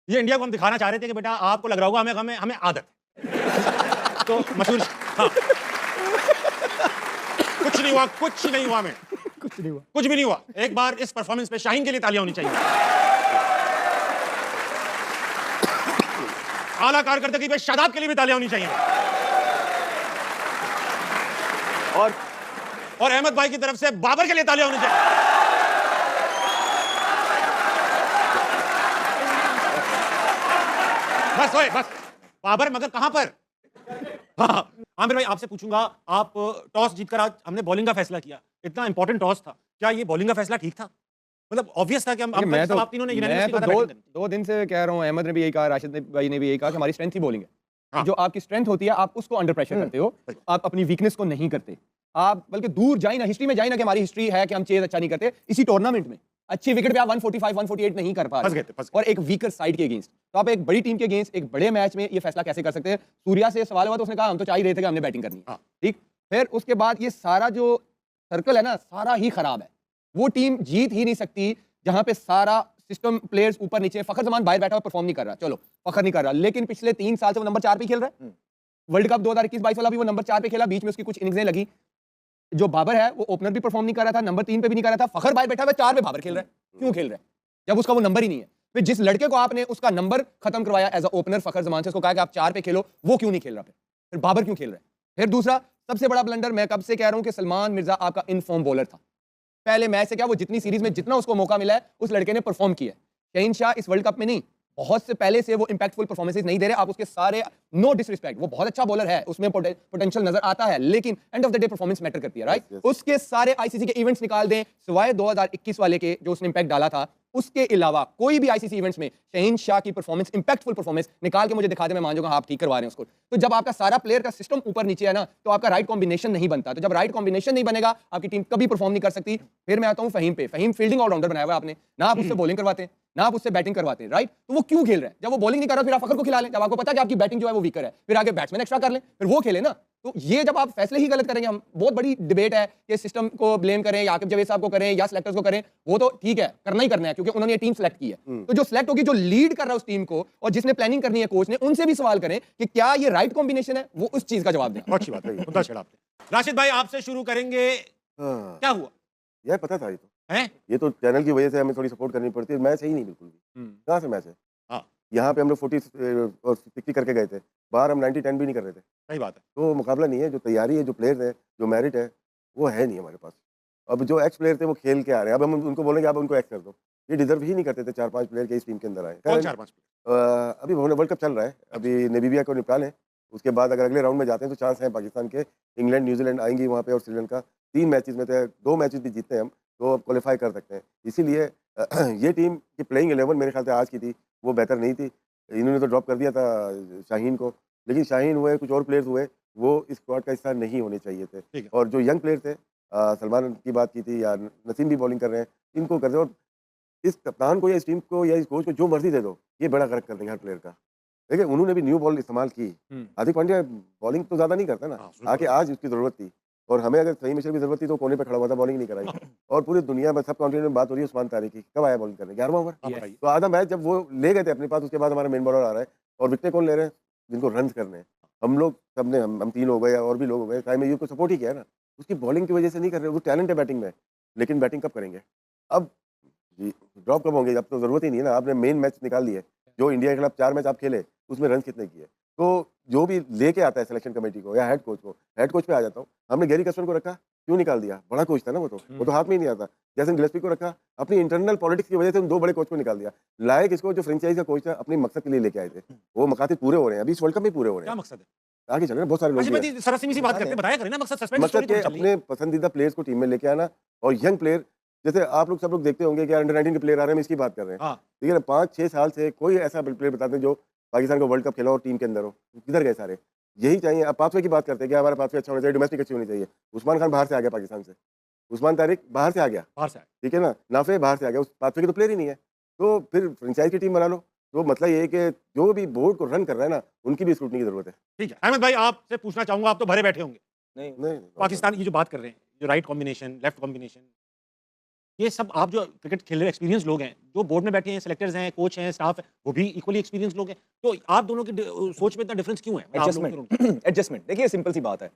ये इंडिया को हम दिखाना चाह रहे थे कि बेटा आपको लग रहा होगा हमें हमें हमें आदत है। तो मशहूर हाँ कुछ नहीं हुआ, कुछ नहीं हुआ, मैं कुछ नहीं हुआ, कुछ भी नहीं हुआ। एक बार इस परफॉर्मेंस पे शाहीन के लिए तालियां होनी चाहिए। आला कारकर्दगी पे शादाब के लिए भी तालियां होनी चाहिए। और अहमद भाई की तरफ से बाबर के लिए तालियां होनी चाहिए। बस ओए बस बाबर, मगर कहां पर? हाँ आमिर भाई आपसे पूछूंगा, आप टॉस जीतकर आज हमने बॉलिंग का फैसला किया, इतना इंपॉर्टेंट टॉस था, क्या ये बॉलिंग का फैसला ठीक था? मतलब ऑब्वियस था कि हम मैं तो आप तीनों ने मैं यूनानिमसली तो कहा था दो बैटिंग करनी। दो दिन से कह रहा हूँ, अहमद ने भी यही कहा, राशिद भाई ने भी यही कहा कि हमारी स्ट्रेंथ ही बॉलिंग है। हाँ। जो आपकी स्ट्रेंथ होती है आप उसको अंडर प्रेशर करते हो, आप अपनी वीकनेस को नहीं करते। आप बल्कि दूर जाए ना, हिस्ट्री में जाए ना कि हमारी हिस्ट्री है कि हम चेज अच्छा नहीं करते, इसी टूर्नामेंट में अच्छी विकेट पे आप 145 148 नहीं कर पा फंस रहे गए थे। और एक वीकर साइड के अगेंस्ट, तो आप एक बड़ी टीम के अगेंस्ट एक बड़े मैच में ये फैसला कैसे कर सकते हैं? सूर्या से सवाल हुआ तो उसने कहा हम तो चाह ही रहे थे कि हमने बैटिंग करनी है। हाँ। ठीक, फिर उसके बाद ये सारा जो सर्कल है ना, सारा ही खराब है। वो टीम जीत ही नहीं सकती जहां पे सारा सिस्टम प्लेयर्स ऊपर नीचे। फखर जमान बाहर बैठा हुआ परफॉर्म नहीं कर रहा, चलो फखर नहीं कर रहा, लेकिन पिछले 3 साल से वो नंबर 4 पे खेल रहा है। वर्ल्ड कप 2021-22 वाला भी वो नंबर 4 पे खेला, बीच में उसकी कुछ इनिंग्सें लगी। जो बाबर है वो ओपनर भी परफॉर्म नहीं कर रहा था, नंबर 3 पे भी नहीं कर रहा था। फखर बाहर बैठा हुआ 4 पे बाबर खेल रहा है, क्यों खेल रहा है जब उसका वो नंबर ही नहीं है? फिर जिस लड़के को आपने उसका नंबर खत्म करवाया एज अ ओपनर फखर जमान से, उसको कहा कि आप 4 पे खेलो, वो क्यों नहीं खेल रहा? फिर बाबर क्यों खेल रहा है? फिर दूसरा सबसे बड़ा ब्लंडर, मैं कब से कह रहा हूं कि सलमान मिर्जा आपका इनफॉर्म बॉलर था। पहले मैच से क्या, वो जितनी सीरीज में जितना उसको मौका मिला है उस लड़के ने परफॉर्म किया है। शहीन शाह इस वर्ल्ड कप में नहीं, बहुत से पहले से वो इंपैक्टफुल परफॉर्मेंसेस नहीं दे रहे। आप उसके सारे, नो डिसरिस्पेक्ट, वो बहुत अच्छा बॉलर है, उसमें पोटेंशियल नजर आता है, लेकिन end of the day performance matter करती है, राइट? उसके सारे आईसीसी के इवेंट्स निकाल दें सिवाय 2021 वाले के जो उसने इंपैक्ट डाला था, उसके अलावा कोई भी आईसीसी इवेंट्स में शहीन शाह की परफॉर्मेंस, इंपैक्टफुल परफॉर्मेंस निकाल के मुझे दिखा दे, मैं मान जाऊंगा आप ठीक करवा रहे हैं उसको। तो जब आपका सारा प्लेयर का सिस्टम ऊपर नीचे है ना, तो आपका राइट कॉम्बिनेशन नहीं बनता। तो जब राइट कॉम्बिनेशन नहीं बनेगा, आपकी टीम कभी परफॉर्म नहीं कर सकती। फिर मैं आता हूं फहीम पे। फहीम फील्डिंग ऑलराउंडर बनाया हुआ है आपने, ना आप उससे बॉलिंग करवाते, ना आप उससे बैटिंग करवाते हैं, राइट? तो वो क्यों खेल रहा है? जब वो बॉलिंग नहीं कर रहा, फिर आप फखर को खिला लें। जब आपको पता है कि आपकी बैटिंग जो है वो वीकर है, फिर आगे बैट्समैन एक्स्ट्रा कर लें, फिर वो खेले ना। तो ये जब आप फैसले ही गलत करेंगे, हम बहुत बड़ी डिबेट है कि सिस्टम को ब्लेम करें या आकिब जावेद साहब को करें या सिलेक्टर्स को करें, वो तो ठीक है, करना ही करना है क्योंकि उन्होंने ये टीम सेलेक्ट की है। तो जो सेलेक्ट होगी, जो लीड कर रहा है उस टीम को और जिसने प्लानिंग करनी है कोच ने, उनसे भी सवाल करें कि क्या ये राइट कॉम्बिनेशन है, वो उस चीज का जवाब दें। बहुत अच्छी बात है, मुद्दा छेड़ा आपने। राशिद भाई आपसे शुरू करेंगे, हाँ, क्या हुआ यार पता था ये तो। है? ये तो चैनल की वजह से हमें थोड़ी सपोर्ट करनी पड़ती है। मैच है ही नहीं बिल्कुल भी। कहाँ से मैच है? हाँ यहाँ पे हम लोग 40 और 60 करके गए थे। बाहर हम 90-10 भी नहीं कर रहे थे। सही बात है। तो मुकाबला नहीं है, जो तैयारी है, जो प्लेयर्स हैं, जो मेरिट है, वो है नहीं हमारे पास। अब जो एक्स प्लेयर थे वो खेल के आ रहे हैं। अब हम उनको बोलेंगे आप उनको एक्स कर दो। ये डिज़र्व ही नहीं करते थे 4-5 प्लेयर के इस टीम के अंदर आए। कौन 4-5? अभी वर्ल्ड कप चल रहा है। अभी नामीबिया को निपटा लें, उसके बाद अगर अगले राउंड में जाते हैं तो चांस है पाकिस्तान के। इंग्लैंड, न्यूज़ीलैंड आएँगी वहाँ पे और श्रीलंका। 3 मैचेज़ में से 2 मैचेज़ भी जीतते हैं हम, तो क्वालीफाई कर सकते हैं। इसीलिए ये टीम की प्लेइंग 11 मेरे ख्याल से आज की थी, वो बेहतर नहीं थी। इन्होंने तो ड्रॉप कर दिया था शाहीन को, लेकिन शाहीन हुए, कुछ और प्लेयर्स हुए, वो इस स्क्वाड का हिस्सा नहीं होने चाहिए थे। ठीक है। और जो यंग प्लेयर थे, सलमान की बात की थी या नसीम भी बॉलिंग कर रहे हैं, इनको कर दो। और इस कप्तान को या इस टीम को या इस कोच को जो मर्ज़ी दे दो, ये बड़ा गलत कर देंगे हर प्लेयर का। देखिए, उन्होंने भी न्यू बॉल इस्तेमाल की। हार्दिक पांड्या बॉलिंग तो ज़्यादा नहीं करता ना, आके आज उसकी ज़रूरत थी। और हमें अगर सही मिशर की ज़रूरत थी तो कोने पे खड़ा हुआ था, बॉलिंग नहीं कराई। और पूरी दुनिया में, सब कॉन्टिनेंट में बात हो रही है उस्मान तारिक की, कब आया बॉलिंग करने? 11वां ओवर। आप बताइए। तो आधा मैच जब वो ले गए थे अपने पास, उसके बाद हमारा मेन बॉलर आ रहा है और विकेटें कौन ले रहे हैं? जिनको रन्स करने हैं। हम लोग सबने, हम 3 हो गए और भी लोग हो गए, साइम अय्यूब को सपोर्ट ही किया है ना। उसकी बॉलिंग की वजह से नहीं कर रहे, वो टैलेंट है बैटिंग में, लेकिन बैटिंग कब करेंगे? अब जी, ड्रॉप कब होंगे? अब तो ज़रूरत ही नहीं है ना, आपने मेन मैच निकाल लिए। जो इंडिया के खिलाफ 4 मैच आप खेले, उसमें रन कितने किए? तो जो भी लेके आता है सिलेक्शन कमेटी को या हेड कोच पे आ जाता हूँ। हमने गैरी कसवर को रखा, क्यों निकाल दिया? बड़ा कोच था ना वो तो हाथ में ही नहीं आता। जैसन गिलेस्पी को रखा, अपनी इंटरनल पॉलिटिक्स की वजह से उन 2 बड़े कोच को निकाल दिया। लाए किसको? जो फ्रेंचाइज़ का कोच था, अपने मकसद के लिए लेके आए थे। वो मकासद पूरे हो रहे हैं, अभी इस वर्ल्ड कप में पूरे हो रहे क्या हैं। मकसद है? आगे चल रहे हैं, बहुत सारे लोग राशिद भी भाई हैं। जी सरसरी सी बात करते हैं, बताया करें ना मकसद, सस्पेंस मकसद स्टोरी के तो चल रही है। अपने पसंदीदा प्लेयर्स को टीम में लेके आना और यंग प्लेयर, जैसे आप लोग सब लोग देखते होंगे कि अंडर 19 के प्लेयर आ रहे हैं, हम इसकी बात कर रहे हैं। हाँ ठीक है ना, 5-6 साल से कोई ऐसा प्लेयर बता दें जो पाकिस्तान को वर्ल्ड कप खेला और टीम के अंदर हो। किधर गए सारे? यही चाहिए। अब पाथवे की बात करते हैं कि हमारा पाथवे अच्छा होना चाहिए, डोमेस्टिक अच्छी होनी चाहिए। उस्मान खान बाहर से आ गया पाकिस्तान से, उस्मान तारिक बाहर से आ गया, बाहर से आए। ठीक है ना, नाफे बाहर से आ गया, उस पाथवे के तो प्लेयर ही नहीं है। तो फिर फ्रेंचाइज की टीम बना लो। तो मतलब ये है कि जो भी बोर्ड को रन कर रहा है ना, उनकी भी स्क्रूटनी की जरूरत है। ठीक है अहमद भाई आपसे पूछना चाहूंगा, आप तो भरे बैठे होंगे। नहीं, पाकिस्तान की जो बात कर रहे हैं, जो राइट कॉम्बिनेशन, लेफ्ट कॉम्बिनेशन, ये सब आप जो क्रिकेट खेल रहे एक्सपीरियंस लोग हैं, जो बोर्ड में बैठे हैं, सेलेक्टर्स हैं, कोच हैं, स्टाफ है, वो भी इक्वली एक्सपीरियंस लोग हैं। तो आप दोनों की सोच में इतना डिफरेंस क्यों है? आप लोगों की एडजस्टमेंट एडजस्टमेंट देखिए सिंपल सी बात है,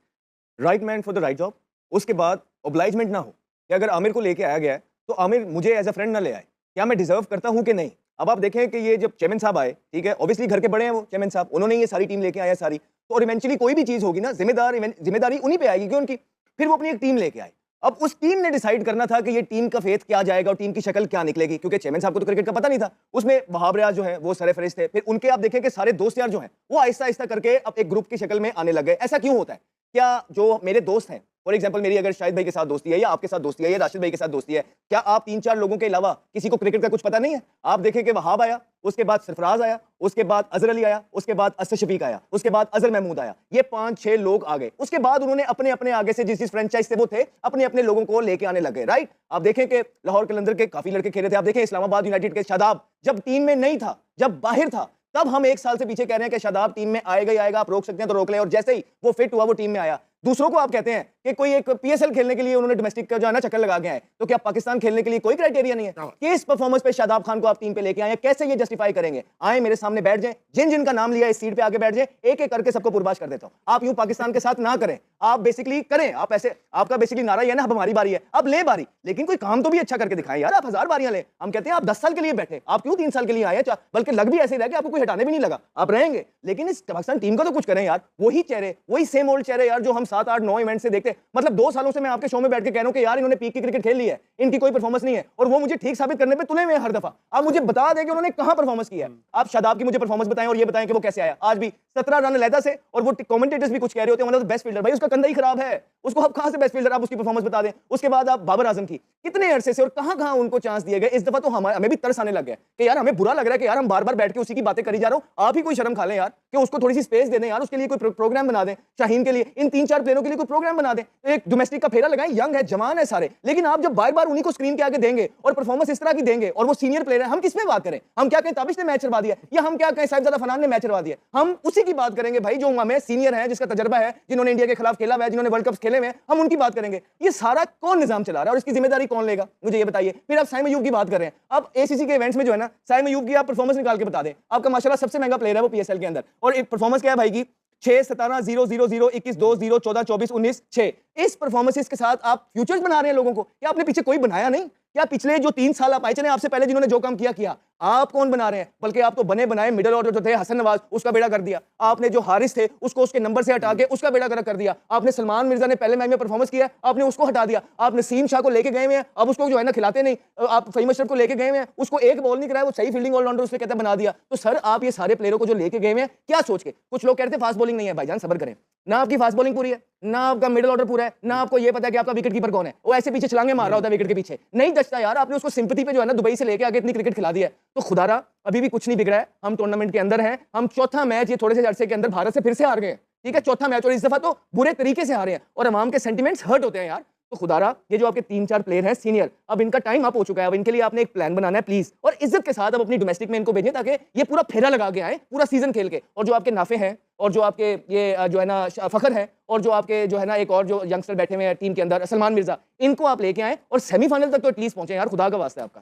right man for the right job. उसके बाद ऑब्लाइजमेंट ना हो कि अगर आमिर को लेके आया गया है तो आमिर मुझे एज अ फ्रेंड ना ले आए, क्या मैं डिजर्व करता हूं कि नहीं। अब आप देखें कि ये जब चेयरमैन साहब आए, ठीक है, ऑब्वियसली घर के बड़े हैं वो चेयरमैन साहब, उन्होंने ये सारी टीम लेके आया सारी, तो और इवेंचुअली कोई भी चीज होगी ना, जिम्मेदारी उन्हीं पे आएगी क्यों उनकी। फिर वो अपनी एक टीम लेके आए। अब उस टीम ने डिसाइड करना था कि ये टीम का फेथ क्या जाएगा और टीम की शक्ल क्या निकलेगी, क्योंकि चेयरमैन साहब को तो क्रिकेट का पता नहीं था। उसमें वहाब रियाज जो है वो सरफराज थे, फिर उनके आप देखें कि सारे दोस्त यार जो हैं वो आहिस्ता आहिस्ता करके अब एक ग्रुप की शक्ल में आने लग गए। ऐसा क्यों होता है? क्या जो मेरे दोस्त हैं, फॉर एग्जाम्पल मेरी अगर शाहिद भाई के साथ दोस्ती है या आपके साथ दोस्ती है या राशिद भाई के साथ दोस्ती है, क्या आप 3-4 लोगों के अलावा किसी को क्रिकेट का कुछ पता नहीं है? आप देखें कि वहाब आया, उसके बाद सरफराज आया, उसके बाद अजहर अली आया, उसके बाद असद शफीक आया, उसके बाद अजहर महमूद आया, ये 5-6 लोग आ गए। उसके बाद उन्होंने अपने अपने आगे से जिस फ्रेंचाइज से वो थे अपने अपने लोगों को लेके आने लगे, राइट। आप देखें कि लाहौर कलंदर के काफी लड़के खेले थे, आप देखें इस्लामाबाद यूनाइटेड के शादाब जब टीम में नहीं था, जब बाहर था, तब हम 1 साल से पीछे कह रहे हैं कि शादाब टीम में आएगा ही आएगा, आप रोक सकते हैं तो रोक लें, और जैसे ही वो फिट हुआ वो टीम में आया। दूसरों को आप कहते हैं कि कोई एक पीएसएल खेलने के लिए उन्होंने डोमेस्टिक का जो है ना चक्कर लगा गया है, तो क्या पाकिस्तान खेलने के लिए कोई क्राइटेरिया नहीं है? किस परफॉर्मेंस पे शादाब खान को आप टीम पे लेके आए, कैसे ये जस्टिफाई करेंगे? आए मेरे सामने बैठ जाएं, जिन जिनका नाम लिया इस सीट पे आगे बैठ जाएं, एक एक करके सबको पुरबाश कर देता हूं। आप यूं पाकिस्तान के साथ ना करें, आप बेसिकली करें, आप ऐसे, आपका बेसिकली नारा ये है ना, अब हमारी बारी है, अब ले बारी, लेकिन कोई काम तो भी अच्छा करके दिखाएं यार। आप 1000 बारियां ले, हम कहते हैं आप 10 साल के लिए बैठे, आप क्यों 3 साल के लिए आए, बल्कि लग भी ऐसे रह कि आपको कोई हटाने भी नहीं लगा, आप रहेंगे, लेकिन इस पाकिस्तान टीम का तो कुछ करें यार। वही चेहरे, वही सेम ओल्ड चेहरे यार जो हम 7-8-9 इवेंट से देखते, मतलब 2 सालों से मैं आपके शो में बैठ के कह रहा हूं कि यार इन्होंने पीक की क्रिकेट खेल ली है, इनकी कोई परफॉर्मेंस नहीं है, और वो मुझे ठीक साबित करने पे तुले हुए हैं हर दफा। आप मुझे बता दें कि उन्होंने कहां परफॉर्मेंस की है। आप शादाब की मुझे परफॉर्मेंस बताएं और ये बताएं कि वो कैसे आया। आज भी 17 रन अलहदा से, और वो कमेंटेटर्स भी कुछ कह रहे होते हैं मतलब बेस्ट फील्डर, भाई उसका कंधा ही खराब है, उसको आप कहां से बेस्ट फील्डर, आप उसकी परफॉर्मेंस बता दें। उसके बाद आप बाबर आजम की, कितने अरसे से और कहां उनको चांस दिए गए। इस दफा तो हमें भी तरस आने लग गया कि यार हमें बुरा लग रहा है कि यार हम बार-बार बैठ के उसी की बातें करी जा रहा हूं। आप ही कोई शर्म खा लें यार कि उसको थोड़ी सी स्पेस दे दें यार, उसके लिए कोई प्रोग्राम बना दें, शाहीन के लिए, इन 3-4 प्लेयरों के लिए कोई प्रोग्राम बना दें, एक डोमेस्टिक का फेरा लगाएं, यंग है, जवान है सारे। लेकिन आप जब बार-बार उन्हीं को स्क्रीन के आगे देंगे और परफॉर्मेंस इस तरह की देंगे, और वो सीनियर प्लेयर है, हम किस पे बात करें? हम क्या कहें ताबिश ने मैच हरवा दिया, या हम क्या कहें साहिबजादा फनान ने मैच हरवा दिया? हम उसी की बात करेंगे भाई जो हमें सीनियर है, जिसका तजर्बा है, जिन्होंने इंडिया के खिलाफ खेला हुआ है, जिन्होंने वर्ल्ड कप खेले हुए हैं, हम उनकी बात करेंगे। ये सारा कौन निजाम चला रहा है और इसकी जिम्मेदारी कौन लेगा, मुझे ये बताइए। फिर आप साइम अयूब की बात कर रहे हैं, आप एसीसी के इवेंट्स में जो है ना, साइम अयूब की आप परफॉर्मेंस निकाल के बता दें, आपका माशाल्लाह सबसे महंगा प्लेयर है वो पीएसएल के अंदर, और एक परफॉर्मेंस क्या है भाई की 6, 17, 0, 0, 0, 21, 2, 0, 14, 24, 19, 6। इस परफॉर्मेंसेस के साथ आप फ्यूचर्स बना रहे हैं लोगों को। क्या आपने पीछे कोई बनाया नहीं? क्या पिछले जो 3 साल आप आए चले आपसे पहले जिन्होंने जो काम किया, आप कौन बना रहे हैं? बल्कि आप तो बने बनाए मिडिल ऑर्डर जो थे, हसन नवाज उसका बेड़ा कर दिया आपने, जो हारिस थे उसको उसके नंबर से हटा के उसका बेड़ा गर्क कर दिया आपने, सलमान मिर्जा ने पहले मैच में परफॉर्मेंस किया आपने उसको हटा दिया, आप नसीम शाह को लेके गए हुए हैं, अब उसको जो है ना खिलाते नहीं, आप फहीम अशरफ को लेके गए हुए हैं, उसको एक बॉल नहीं कराया, वो सही फील्डिंग ऑलराउंडर उसने कहता बना दिया। तो सर आप ये सारे प्लेयरों को जो लेके गए हुए हैं क्या सोच के? कुछ लोग कहते हैं फास्ट बॉलिंग नहीं है, भाईजान सब्र करें, ना आपकी फास्ट बॉलिंग पूरी है, ना आपका मिडिल ऑर्डर पूरा है, ना आपको ये पता है कि आपका विकेट कीपर कौन है, वो ऐसे पीछे छलांगे मार रहा होता है विकेट के पीछे, नहीं जचता यार। आपने उसको सिंपैथी पे जो है ना दुबई से लेके आगे इतनी क्रिकेट खिला दी है, तो खुदारा अभी भी कुछ नहीं बिगड़ा है। हम टूर्नामेंट के अंदर हैं, हम चौथा मैच ये थोड़े से अरसे के अंदर भारत से फिर से हार गए, ठीक है, चौथा मैच, और इस दफा तो बुरे तरीके से हारे हैं, और अवाम के सेंटिमेंट्स हर्ट होते हैं यार। तो खुदारा ये जो आपके 3-4 प्लेयर हैं सीनियर, अब इनका टाइम अप हो चुका है, अब इनके लिए आपने एक प्लान बनाना है प्लीज, और इज्जत के साथ अब अपनी डोमेस्टिक में इनको भेजें ताकि ये पूरा फेरा लगा के आए पूरा सीजन खेल के। और जो आपके नाफे हैं और जो आपके ये जो है ना फखर है, और जो आपके जो है ना एक और जो यंगस्टर बैठे हुए हैं टीम के अंदर सलमान मिर्जा, इनको आप लेके आए और सेमीफाइनल तक तो एटलीस्ट पहुंचे यार, खुदा का वास्ता है आपका।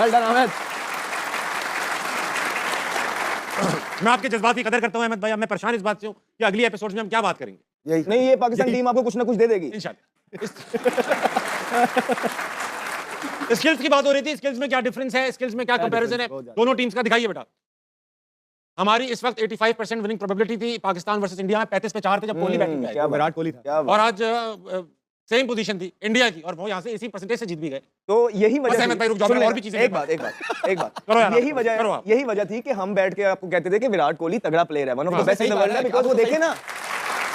Well done Ahmad. मैं आपके जज्बात की कदर करता हूं अहमद भाई। अब मैं परेशान इस बात से हूं कि अगली एपिसोड में हम क्या बात करेंगे। यही नहीं, ये पाकिस्तान टीम आपको कुछ ना कुछ दे देगी इंशाल्लाह। स्किल्स की बात हो रही थी, स्किल्स में क्या डिफरेंस है, स्किल्स में क्या कंपैरिजन है दोनों टीम्स का, दिखाइए बेटा। हमारी इस वक्त 85% विनिंग प्रोबेबिलिटी थी पाकिस्तान वर्सेस इंडिया में, 35 पे 4 थे जब कोहली बैटिंग पे क्या आए, विराट कोहली था, क्या और आज सेम पोजीशन थी इंडिया की, और वो यहाँ से इसी परसेंटेज से जीत भी गए। तो यही बस वजह अहमद भाई रुक जाओ, सुन मैंने और लेना, भी चीजें एक बात करो यार, यही करो आप। वजह थी कि हम बैठ के आपको कहते थे कि विराट कोहली तगड़ा प्लेयर है, वन ऑफ द हाँ, बेस्ट इन द वर्ल्ड है, बिकॉज़ वो देखे ना,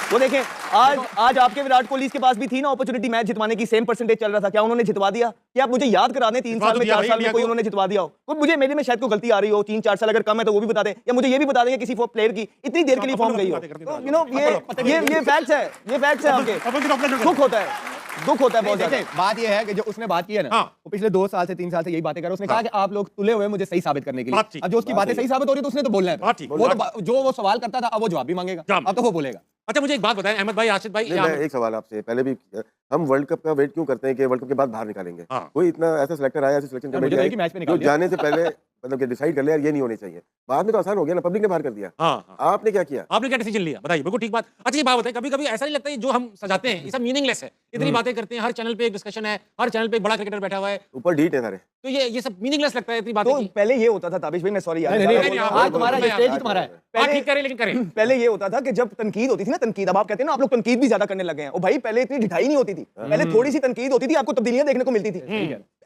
वो देखें आज आपके विराट कोहली के पास भी थी ना अपॉर्चुनिटी मैच जितवाने की, सेम परसेंटेज चल रहा था, क्या उन्होंने जितवा दिया? क्या आप मुझे याद करा दें 3 साल में 4 साल में कोई उन्होंने जितवा दिया हो? कोई मुझे मेरे में शायद कोई गलती आ रही हो, 3-4 साल अगर कम है तो वो भी बता दें, या मुझे ये भी बता दें कि किसी प्लेयर की इतनी देर के लिए फॉर्म गई हो। तो यू नो ये फैक्ट्स है, ये फैक्ट्स है आपके। दुख होता है बहुत ज्यादा। बात ये है कि जो उसने बात की है ना, हाँ। वो पिछले 2 साल से 3 साल से यही बातें कर रहा है, उसने कहा कि आप लोग तुले हुए मुझे सही साबित करने के बात लिए। ठीक, अब जो उसकी बातें सही साबित हो रही है तो उसने तो बोलना है, बात ठीक, वो तो जो वो सवाल करता था अब वो जवाब भी मांगेगा, जवाब। अब तो वो बोलेगा। अच्छा मुझे एक बात बताएं अहमद भाई, आशिद भाई, नहीं, मैं एक सवाल आपसे पहले भी किया, हम वर्ल्ड कप का वेट क्यों करते हैं कि वर्ल्ड कप के बाद बाहर निकालेंगे? हाँ। कोई इतना ऐसा सिलेक्टर आया, ऐसी सिलेक्शन मुझे कमेटी तो आई एक ही मैच में जो निकाल दिया। जाने से पहले मतलब कि डिसाइड कर ले यार ये नहीं होनी चाहिए। बाद में तो आसान हो गया ना, पब्लिक ने बाहर कर दिया। हाँ, हाँ। आपने क्या किया? आपने क्या डिसीजन लिया बताइए? बिल्कुल ठीक बात। अच्छा ये बात बताइए, कभी-कभी ऐसा नहीं लगता है जो हम सजाते हैं ये सब मीनिंगलेस है? इतनी बातें करते हैं, हर चैनल पे एक डिस्कशन है, हर चैनल पे एक बड़ा क्रिकेटर बैठा हुआ है, ऊपर डीट है सारे। तो ये सब मीनिंगलेस लगता है इतनी बातें तो की? पहले ये होता था ताबिश भाई, मैं सॉरी यार नहीं, नहीं, नहीं, नहीं, आज आप- तुम्हारा मैं- स्टेज ही तुम्हारा है। हाँ, ठीक करें लेकिन करें। पहले ये होता था कि जब तनकीद होती थी ना, तनकीद, अब आप कहते हैं ना आप लोग तनकीद भी ज्यादा करने लगे हैं, ओ भाई पहले इतनी ढिठाई नहीं होती थी, पहले थोड़ी सी तनकीद होती थी, आपको तब्दीलियां देखने को मिलती थी,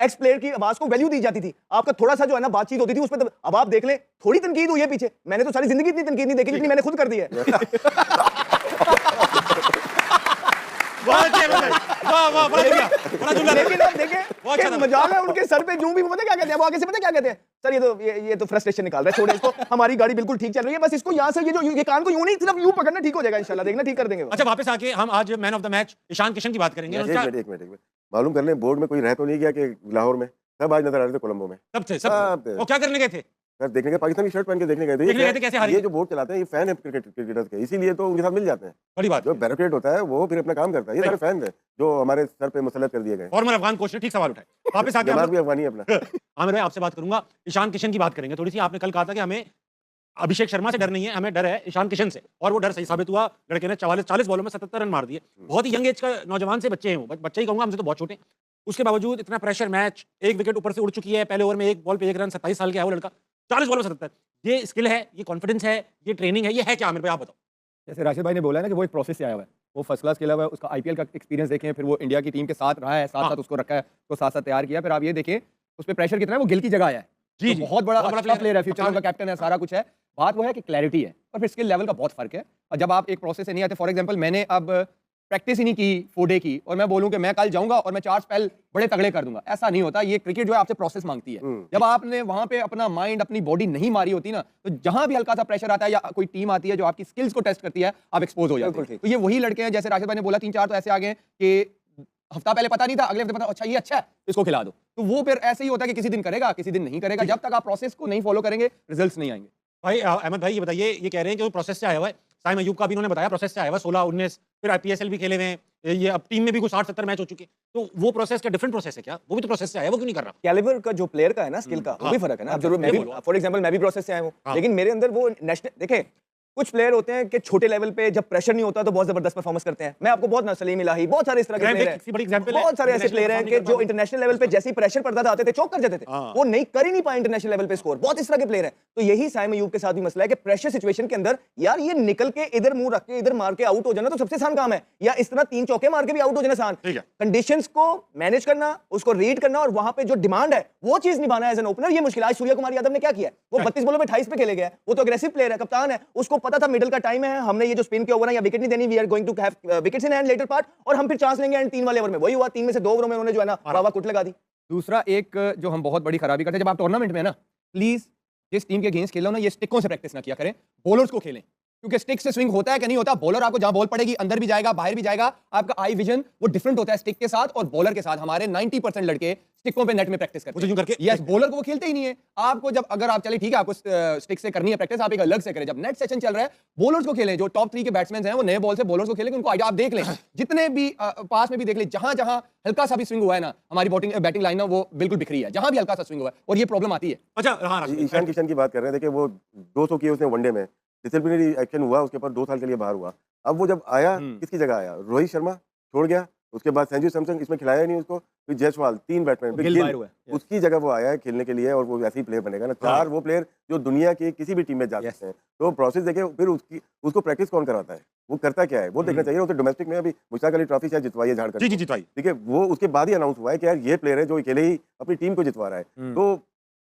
एक्स प्लेयर की आवाज को वैल्यू दी जाती थी, आपका थोड़ा सा जो है ना बातचीत होती थी उसमें, अब आप देख लें थोड़ी तनकीद हुई है पीछे, मैंने तो सारी जिंदगी इतनी तनकीद नहीं देखी जितनी मैंने खुद कर दी है। बहुत अच्छे हैं, वाह वाह बड़ा जुमला, बड़ा जुमला। लेकिन आप देखें बहुत अच्छा कि था। मजाल है, उनके सर पे जूं भी, पता क्या कहते हैं, वो आगे से पता क्या कहते हैं, सर ये तो फ्रस्ट्रेशन निकाल रहा है, छोड़े इसको, हमारी गाड़ी बिल्कुल ठीक चल रही है, बस इसको यहाँ से ये कान को यूं नहीं सिर्फ यूं पकड़ना, ठीक हो जाएगा इंशाल्लाह, देखना ठीक कर देंगे वो। अच्छा वापस आके हम आज man of the match Ishan Kishan की बात करेंगे। एक उनका मिनट, एक मिनट, एक मिनट। मालूम कर लें बोर्ड में कोई रह तो नहीं गया कि लाहौर में? सब आज नजर आ रहे थे कोलंबो में। सब थे, सब सब थे। वो क्या करने गए थे? सर देखने के पाकिस्तान की शर्ट पहन के देखने गए थे। देखने गए थे कैसे हारी? ये जो बोर्ड चलाते हैं ये फैन है क्रिकेटर्स के, इसीलिए तो उनके साथ मिल जाते हैं। बड़ी बात। जो बैरिकेड होता है वो फिर अपना काम करता है। ये सारे फैन थे जो हमारे सर पे मुसल्लत कर दिए गए। फॉर्मर अफगान कोच ने ठीक सवाल उठाए। वापस आके दिमाग हम भी अफगानी है अपना। आमिर भाई आपसे बात करूंगा, ईशान किशन की बात करेंगे थोड़ी सी। आपने कल कहा था कि हमें अभिषेक शर्मा से डर नहीं है, हमें डर है ईशान किशन से, और वो डर सही साबित हुआ। लड़के ने 40 बॉलों में 77 रन मार दिए। बहुत ही यंग एज का नौजवान से बच्चे हैं वो, बच्चे ही कहूंगा, हमसे तो बहुत छोटे हैं। उसके बावजूद इतना प्रेशर, मैच एक विकेट ऊपर से उड़ चुकी है, पहले ओवर में एक बॉल पे 1 रन, 27 साल का है वो लड़का, 40 बॉलों में 77। ये स्किल है, ये कॉन्फिडेंस है, ये ट्रेनिंग है, ये है क्या आमिर भाई आप बताओ? जैसे राशिद भाई ने बोला है ना कि वो एक प्रोसेस से आया हुआ है, वो फर्स्ट क्लास खेला हुआ है, उसका आईपीएल का एक्सपीरियंस देखें, फिर वो इंडिया की टीम के साथ रहा है, साथ हाँ। साथ उसको रखा है, तो साथ साथ तैयार किया, फिर आप ये देखें उस पर प्रेशर कितना है, वो गिल की जगह आया है। जी, तो जी, बहुत बड़ा बहुत बड़ा अच्छा player प्लेयर है, फ्यूचर कप्तान का कैप्टन है, सारा कुछ है। बात वो है कि क्लैरिटी है और फिर स्किल लेवल का बहुत फर्क है। और जब आप एक प्रोसेस से नहीं आते, फॉर एग्जांपल मैंने अब प्रैक्टिस ही नहीं की 4 डे की और मैं बोलूं कि मैं कल जाऊंगा और मैं 4 स्पेल बड़े तगड़े कर दूंगा, ऐसा नहीं होता। ये क्रिकेट जो है आपसे प्रोसेस मांगती है। जब आपने वहां पे अपना माइंड, अपनी बॉडी नहीं मारी होती ना, तो जहां भी हल्का सा प्रेशर आता है या कोई टीम आती है जो आपकी स्किल्स को टेस्ट करती है, आप एक्सपोज हो जाते बिल्कुल हैं। ठीक। तो ये वही लड़के हैं, जैसे राशिद भाई ने बोला 3-4 तो ऐसे आ गए कि हफ्ता पहले पता नहीं था, अगले हफ्ते पता, अच्छा ये अच्छा है, इसको खिला दो। तो वो फिर ऐसे ही होता है कि किसी दिन करेगा, किसी दिन नहीं करेगा। जब तक आप प्रोसेस को नहीं फॉलो करेंगे, रिजल्ट्स नहीं आएंगे। भाई अहमद भाई ये बताइए, ये कह रहे हैं कि वो प्रोसेस से आया हुआ है, साइम अयूब का भी इन्होंने बताया प्रोसेस से आया हुआ है, 16-19 फिर IPSL भी खेले हुए हैं, ये अब टीम में भी कुछ 60-70 मैच हो चुके हैं। तो वो प्रोसेस क्या डिफरेंट प्रोसेस है क्या? वो भी तो प्रोसेस से आया है, वो क्यों नहीं कर रहा? कैलिबर का जो प्लेयर का है ना, स्किल का, वो भी हाँ। फर्क है ना। अब अच्छा, जरूर मैं ये भी, बोलो। फॉर एग्जांपल मैं भी प्रोसेस से आया हूँ, हाँ। लेकिन मेरे अंदर वो नेशनल, देखें कुछ प्लेयर होते हैं कि छोटे लेवल पे जब प्रेशर नहीं होता तो बहुत जबरदस्त परफॉर्मेंस करते हैं। मैं आपको बहुत ना सलीम इलाही, बहुत सारे इस तरह के ग्रैम प्लेयर बेक हैं, किसी बड़ी एग्जांपल है, बहुत सारे ऐसे इंटरनेशनल प्लेयर हैं परफॉर्म कि नहीं कर जो पाते। इंटरनेशनल लेवल पे जैसे ही प्रेशर पड़ता था आते थे, चौक कर जाते थे, हाँ। वो नहीं कर ही नहीं पाए इंटरनेशनल लेवल पे स्कोर। बहुत इस तरह के प्लेयर हैं। तो यही साइम अयूब के साथ भी मसला है कि प्रेशर सिचुएशन के अंदर यार ये निकल के इधर मुंह रख के इधर मार के आउट हो जाना तो सबसे आसान काम है, या इस तरह 3 चौके मार के भी आउट हो जाना आसान। ठीक है। कंडीशंस को मैनेज करना, उसको रीड करना और वहां पे जो डिमांड है वो चीज निभाना एज एन ओपनर, ये मुश्किल। आज सूर्य कुमार यादव ने क्या किया? वो 32 बॉलों में 28 पे खेले गया। वो तो अग्रेसिव प्लेयर है, कप्तान है, उसको पता था मिडिल का टाइम है, हमने ये जो स्पिन के ओवर है या विकेट नहीं देनी, we are going to have wickets in hand later part, और हम फिर चांस लेंगे एंड 3 वाले ओवर में। वही हुआ, 3 में से 2 ओवरों में उन्होंने जो है ना वाह कुट लगा दी। दूसरा एक जो हम बहुत बड़ी खराबी करते हैं, जब आप टूर्नामेंट में है ना, प्लीज जिस टीम के अगेंस्ट खेलो ना, ये स्टिकों से प्रैक्टिस ना किया करें, बॉलर्स को खेलें। क्योंकि स्टिक से स्विंग होता है कि नहीं होता, बॉलर आपको जहां बॉल पड़ेगी अंदर भी जाएगा बाहर भी जाएगा, आपका आई विजन वो डिफरेंट होता है स्टिक के साथ और बॉलर के साथ। हमारे 90% लड़के स्टिकों पे नेट में प्रैक्टिस करते वो तो यूं करके- यस, बॉलर को वो खेलते ही नहीं है। आपको जब अगर आप चले ठीक है, आपको स्टिक से करनी है प्रैक्टिस, आप एक अलग से करें। जब नेट सेशन चल रहा है, बॉलर्स को खेलें। जो टॉप 3 के बैट्समैन हैं वो नए बॉल से बॉलर्स को खेलें, उनको आइडिया आप देख लें, जितने भी पास में भी देख लें, जहां जहां हल्का सा भी स्विंग हुआ है ना, हमारी बैटिंग लाइन वो बिल्कुल बिखरी है, जहां भी हल्का सा स्विंग हुआ है, और ये प्रॉब्लम आती है। अच्छा हाँ राशिद, ईशान किशन की बात कर रहे हैं। देखिए वो 200 किए उसने वनडे में, डिसिप्लिनरी एक्शन हुआ उसके ऊपर, 2 साल के लिए बाहर हुआ। अब वो जब आया किसकी जगह आया? रोहित शर्मा छोड़ गया, उसके बाद संजू सैमसन, इसमें खिलाया नहीं उसको, फिर जायसवाल, 3 बैट्समैन, फिर गिल गिल, बाहर हुआ है। उसकी जगह वो आया है खेलने के लिए और वो ऐसे ही प्लेयर बनेगा ना। 4 वो प्लेयर जो दुनिया की किसी भी टीम में जा सकते हैं। तो प्रोसेस देखिए, फिर उसको प्रैक्टिस कौन कराता है, वो करता क्या है, वो देखना चाहिए। उसे डोमेस्टिक में अभी मुश्ताक अली ट्रॉफी शायद जितवाई है झारखंड, जी जी जितवाई। ठीक है, वो उसके बाद ही अनाउंस हुआ है कि यार ये प्लेयर है जो अकेले ही अपनी टीम को जितवा रहा है। तो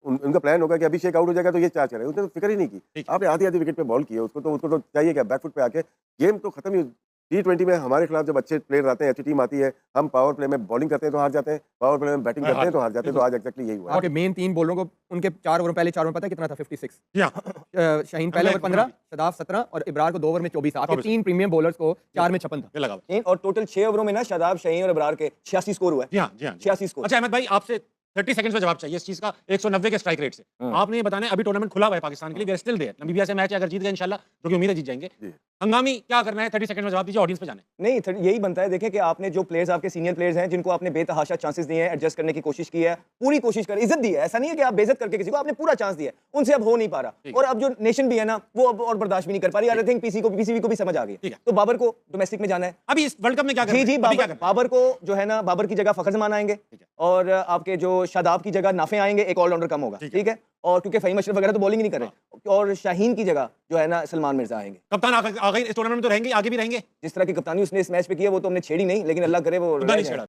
उनका प्लान होगा कि अभिषेक आउट हो जाएगा तो ये चार्ज करेगा, उसने तो फिक्र ही नहीं की। ठीक। आपने आधी विकेट पे बॉल की है, उसको तो चाहिए क्या, बैकफुट पे आके गेम तो खत्म ही। T20 में हमारे खिलाफ जब अच्छे प्लेयर आते हैं, अच्छी टीम आती है, हम पावर प्ले में बॉलिंग करते हैं तो हार जाते हैं, पावर प्ले में बैटिंग करते हैं तो हार जाते हैं। तो आज एक्जैक्टली यही हुआ है। आपके मेन 3 बॉलरों को उनके 4 ओवर पहले 4 ओवर पता है कितना था? 56। जी हाँ, शाहीन पहले ओवर 15, शदाब 17 और इब्रार को 2 ओवर में 24 था। आपके 3 प्रीमियम बॉलर्स को 4 में 56 था। ये लगा। और टोटल 6 ओवरों में ना शादाब, शहीन और इब्रार के 86 स्कोर हुआ है। जी हाँ, जी हाँ। 86 स्कोर। अच्छा अहमद भाई आपसे 30 सेकंड्स में जवाब चाहिए इस चीज का 190 के स्ट्राइक रेट से। हाँ। आपने ये बताना है, अभी टूर्नामेंट खुला हुआ है पाकिस्तान के लिए, we are still there. Namibia से मैच है, अगर जीत गए इंशाल्लाह, जो कि उम्मीद है जीत जाएंगे। जी। हंगामी क्या करना है, 30 सेकंड में जवाब दीजिए, ऑडियंस पे जाना है। नहीं, यही बनता है। देखें कि आपने जो प्लेयर्स, आपके सीनियर प्लेयर्स हैं, जिनको आपने बेतहाशा चांसेस दिए हैं, एडजस्ट करने की कोशिश की है, पूरी कोशिश कर, इज्जत दी है। ऐसा नहीं है कि आप बेइज्जत करके किसी को, आपने पूरा चांस दिया है, उनसे अब हो नहीं पा रहा। ठीक। और अब जो नेशन भी है ना, वो अब और बर्दाश्त भी नहीं कर पा रही। आई थिंक पीसीबी को भी समझ आ गई ठीक है। तो बाबर को डोमेस्टिक में जाना है। अभी इस वर्ल्ड कप में क्या करना जी है? जी, अभी क्या बाबर करना है? बाबर को जो है ना, बाबर की जगह फखर जमान आएंगे, है। और आपके जो शादाब की जगह नाफे आएंगे, एक ऑलराउंडर कम होगा। ठीक है। ठीक है। और क्योंकि फहीम अशरफ वगैरह तो बॉलिंग ही नहीं कर रहे, और शाहीन की जगह जो है ना सलमान मिर्जा आएंगे। कप्तान आ गए इस टूर्नामेंट में, तो रहेंगे, आगे भी रहेंगे। जिस तरह की कप्तानी उसने इस मैच पे की है, वो तो हमने छेड़ी नहीं, लेकिन अल्लाह करे वो खुदा रह नहीं जाए। छेड़ा।